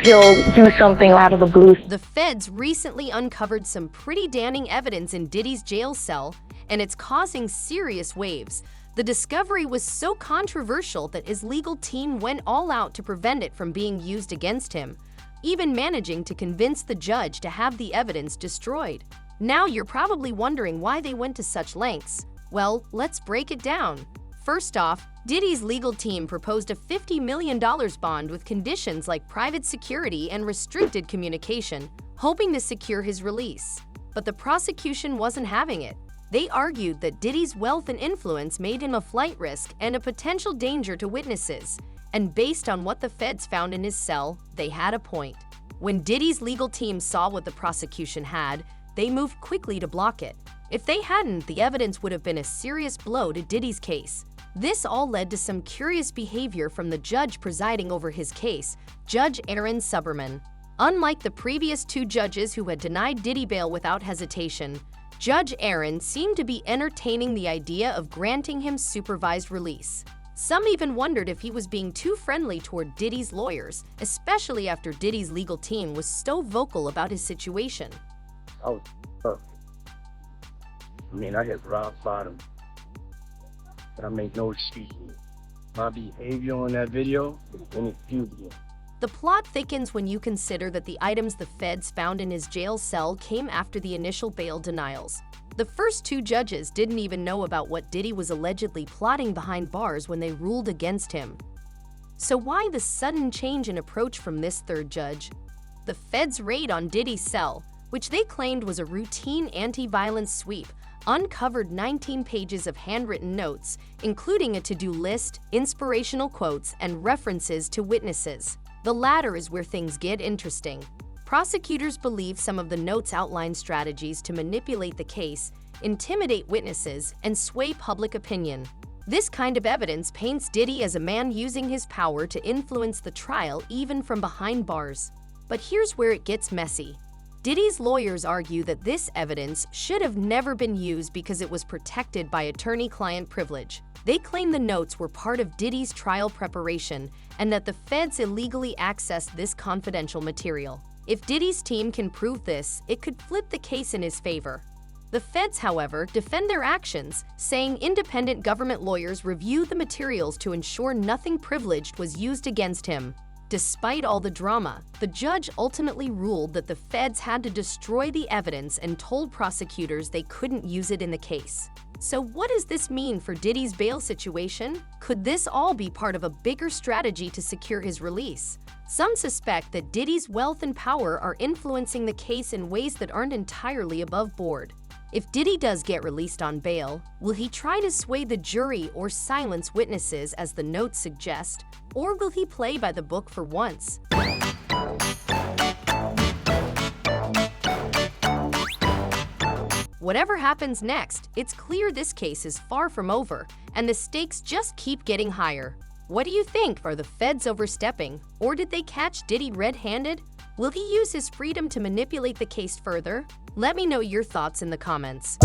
He'll do something out of the blue. The feds recently uncovered some pretty damning evidence in Diddy's jail cell, and it's causing serious waves. The discovery was so controversial that his legal team went all out to prevent it from being used against him, even managing to convince the judge to have the evidence destroyed. Now you're probably wondering why they went to such lengths. Well, let's break it down. First off, Diddy's legal team proposed a $50 million bond with conditions like private security and restricted communication, hoping to secure his release. But the prosecution wasn't having it. They argued that Diddy's wealth and influence made him a flight risk and a potential danger to witnesses. And based on what the feds found in his cell, they had a point. When Diddy's legal team saw what the prosecution had, they moved quickly to block it. If they hadn't, the evidence would have been a serious blow to Diddy's case. This all led to some curious behavior from the judge presiding over his case, Judge Aaron Suberman. Unlike the previous two judges who had denied Diddy bail without hesitation, Judge Aaron seemed to be entertaining the idea of granting him supervised release. Some even wondered if he was being too friendly toward Diddy's lawyers, especially after Diddy's legal team was so vocal about his situation. I was tough. I hit rock bottom. But I make no excuses. My behavior on that video is inexcusable. The plot thickens when you consider that the items the feds found in his jail cell came after the initial bail denials. The first two judges didn't even know about what Diddy was allegedly plotting behind bars when they ruled against him. So why the sudden change in approach from this third judge? The feds' raid on Diddy's cell, which they claimed was a routine anti-violence sweep, uncovered 19 pages of handwritten notes, including a to-do list, inspirational quotes, and references to witnesses. The latter is where things get interesting. Prosecutors believe some of the notes outline strategies to manipulate the case, intimidate witnesses, and sway public opinion. This kind of evidence paints Diddy as a man using his power to influence the trial even from behind bars. But here's where it gets messy. Diddy's lawyers argue that this evidence should have never been used because it was protected by attorney-client privilege. They claim the notes were part of Diddy's trial preparation and that the feds illegally accessed this confidential material. If Diddy's team can prove this, it could flip the case in his favor. The feds, however, defend their actions, saying independent government lawyers reviewed the materials to ensure nothing privileged was used against him. Despite all the drama, the judge ultimately ruled that the feds had to destroy the evidence and told prosecutors they couldn't use it in the case. So what does this mean for Diddy's bail situation? Could this all be part of a bigger strategy to secure his release? Some suspect that Diddy's wealth and power are influencing the case in ways that aren't entirely above board. If Diddy does get released on bail, will he try to sway the jury or silence witnesses as the notes suggest, or will he play by the book for once? Whatever happens next, it's clear this case is far from over, and the stakes just keep getting higher. What do you think? Are the feds overstepping, or did they catch Diddy red-handed? Will he use his freedom to manipulate the case further? Let me know your thoughts in the comments.